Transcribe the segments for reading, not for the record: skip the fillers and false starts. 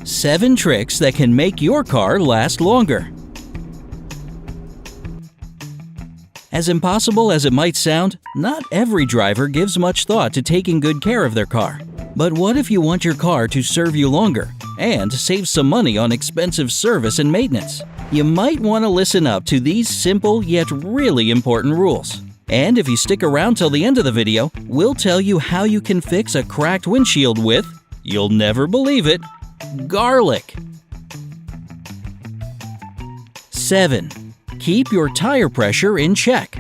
7 tricks that can make your car last longer. As impossible as it might sound, not every driver gives much thought to taking good care of their car. But what if you want your car to serve you longer and save some money on expensive service and maintenance? You might want to listen up to these simple yet really important rules. And if you stick around till the end of the video, we'll tell you how you can fix a cracked windshield with, you'll never believe it, garlic. 7. Keep your tire pressure in check.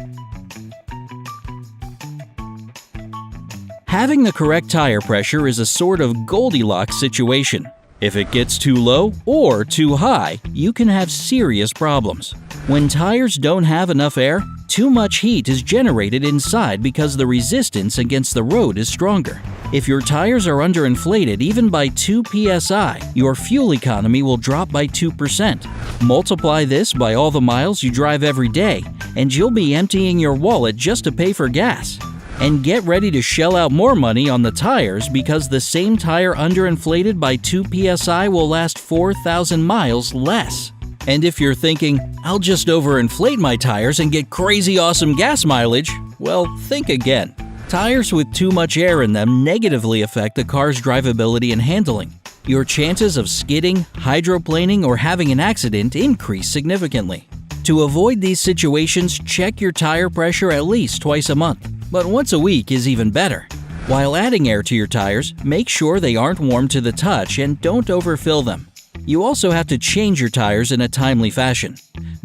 Having the correct tire pressure is a sort of Goldilocks situation. If it gets too low or too high, you can have serious problems. When tires don't have enough air, too much heat is generated inside because the resistance against the road is stronger. If your tires are underinflated even by 2 psi, your fuel economy will drop by 2%. Multiply this by all the miles you drive every day, and you'll be emptying your wallet just to pay for gas. And get ready to shell out more money on the tires because the same tire underinflated by 2 psi will last 4,000 miles less. And if you're thinking, I'll just overinflate my tires and get crazy awesome gas mileage, well, think again. Tires with too much air in them negatively affect the car's drivability and handling. Your chances of skidding, hydroplaning, or having an accident increase significantly. To avoid these situations, check your tire pressure at least twice a month, but once a week is even better. While adding air to your tires, make sure they aren't warm to the touch and don't overfill them. You also have to change your tires in a timely fashion.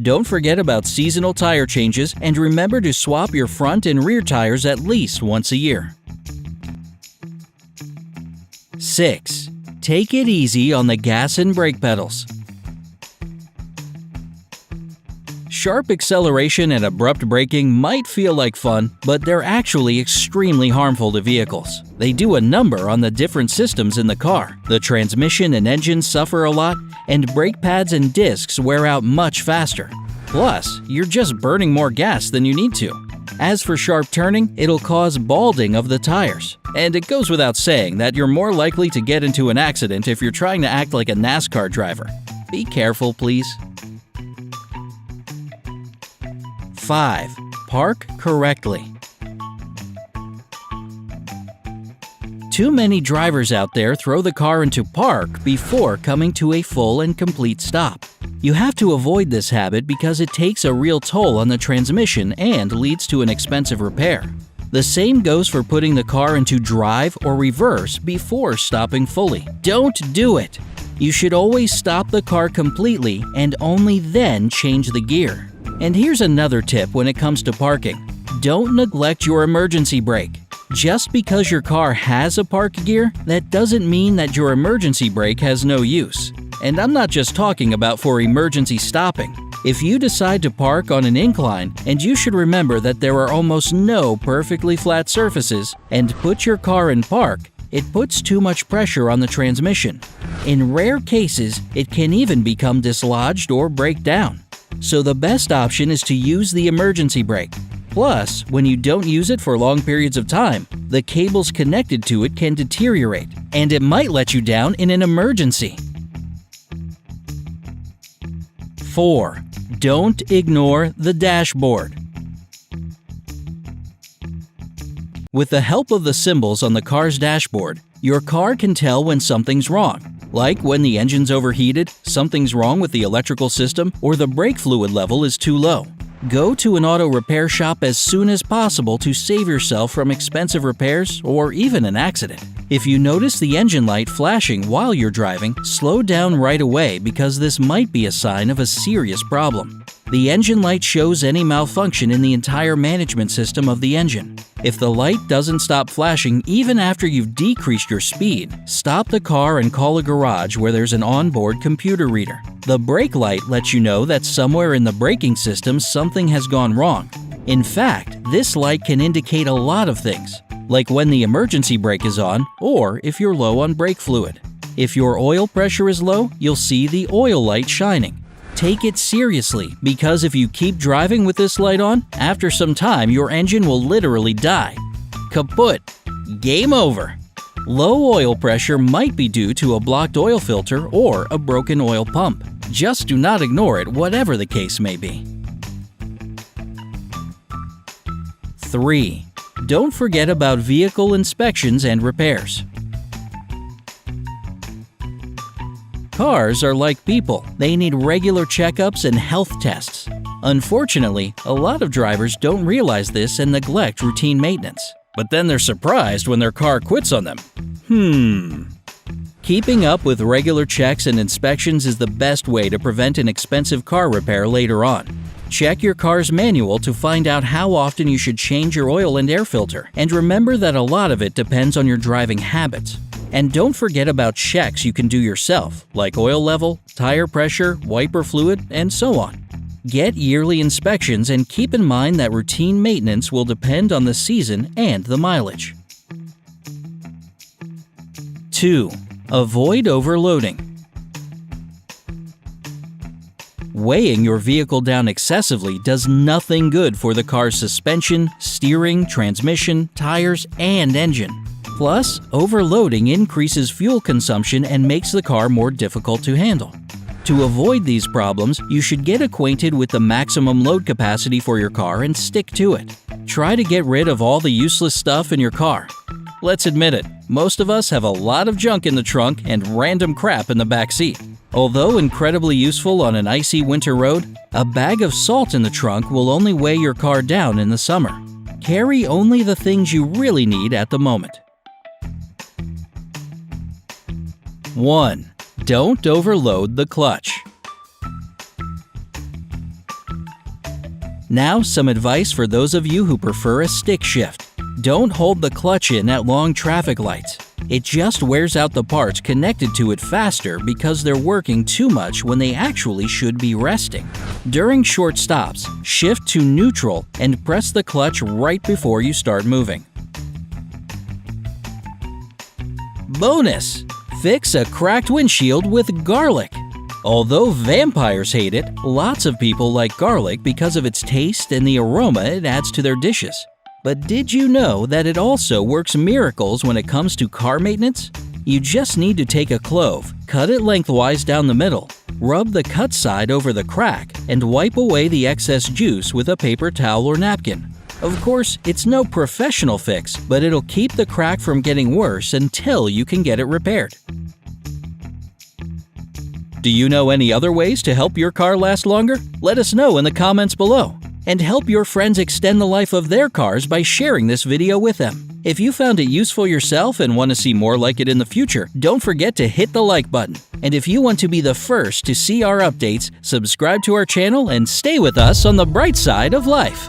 Don't forget about seasonal tire changes and remember to swap your front and rear tires at least once a year. 6. Take it easy on the gas and brake pedals. Sharp acceleration and abrupt braking might feel like fun, but they're actually extremely harmful to vehicles. They do a number on the different systems in the car. The transmission and engine suffer a lot, and brake pads and discs wear out much faster. Plus, you're just burning more gas than you need to. As for sharp turning, it'll cause balding of the tires. And it goes without saying that you're more likely to get into an accident if you're trying to act like a NASCAR driver. Be careful, please. 5. Park correctly. Too many drivers out there throw the car into park before coming to a full and complete stop. You have to avoid this habit because it takes a real toll on the transmission and leads to an expensive repair. The same goes for putting the car into drive or reverse before stopping fully. Don't do it! You should always stop the car completely and only then change the gear. And here's another tip when it comes to parking. Don't neglect your emergency brake. Just because your car has a park gear, that doesn't mean that your emergency brake has no use. And I'm not just talking about for emergency stopping. If you decide to park on an incline, and you should remember that there are almost no perfectly flat surfaces, and put your car in park, it puts too much pressure on the transmission. In rare cases, it can even become dislodged or break down. So the best option is to use the emergency brake. Plus, when you don't use it for long periods of time, the cables connected to it can deteriorate, and it might let you down in an emergency. 4. Don't ignore the dashboard. With the help of the symbols on the car's dashboard, your car can tell when something's wrong. Like when the engine's overheated, something's wrong with the electrical system, or the brake fluid level is too low. Go to an auto repair shop as soon as possible to save yourself from expensive repairs or even an accident. If you notice the engine light flashing while you're driving, slow down right away because this might be a sign of a serious problem. The engine light shows any malfunction in the entire management system of the engine. If the light doesn't stop flashing even after you've decreased your speed, stop the car and call a garage where there's an onboard computer reader. The brake light lets you know that somewhere in the braking system something has gone wrong. In fact, this light can indicate a lot of things, like when the emergency brake is on or if you're low on brake fluid. If your oil pressure is low, you'll see the oil light shining. Take it seriously, because if you keep driving with this light on, after some time your engine will literally die. Kaput! Game over! Low oil pressure might be due to a blocked oil filter or a broken oil pump. Just do not ignore it, whatever the case may be. 3. Don't forget about vehicle inspections and repairs. Cars are like people. They need regular checkups and health tests. Unfortunately, a lot of drivers don't realize this and neglect routine maintenance. But then they're surprised when their car quits on them. Keeping up with regular checks and inspections is the best way to prevent an expensive car repair later on. Check your car's manual to find out how often you should change your oil and air filter, and remember that a lot of it depends on your driving habits. And don't forget about checks you can do yourself, like oil level, tire pressure, wiper fluid, and so on. Get yearly inspections and keep in mind that routine maintenance will depend on the season and the mileage. 2. Avoid overloading. Weighing your vehicle down excessively does nothing good for the car's suspension, steering, transmission, tires, and engine. Plus, overloading increases fuel consumption and makes the car more difficult to handle. To avoid these problems, you should get acquainted with the maximum load capacity for your car and stick to it. Try to get rid of all the useless stuff in your car. Let's admit it, most of us have a lot of junk in the trunk and random crap in the back seat. Although incredibly useful on an icy winter road, a bag of salt in the trunk will only weigh your car down in the summer. Carry only the things you really need at the moment. 1. Don't overload the clutch. Now, some advice for those of you who prefer a stick shift. Don't hold the clutch in at long traffic lights. It just wears out the parts connected to it faster because they're working too much when they actually should be resting. During short stops, shift to neutral and press the clutch right before you start moving. Bonus! Fix a cracked windshield with garlic. Although vampires hate it, lots of people like garlic because of its taste and the aroma it adds to their dishes. But did you know that it also works miracles when it comes to car maintenance? You just need to take a clove, cut it lengthwise down the middle, rub the cut side over the crack, and wipe away the excess juice with a paper towel or napkin. Of course, it's no professional fix, but it'll keep the crack from getting worse until you can get it repaired. Do you know any other ways to help your car last longer? Let us know in the comments below. And help your friends extend the life of their cars by sharing this video with them. If you found it useful yourself and want to see more like it in the future, don't forget to hit the like button. And if you want to be the first to see our updates, subscribe to our channel and stay with us on the bright side of life.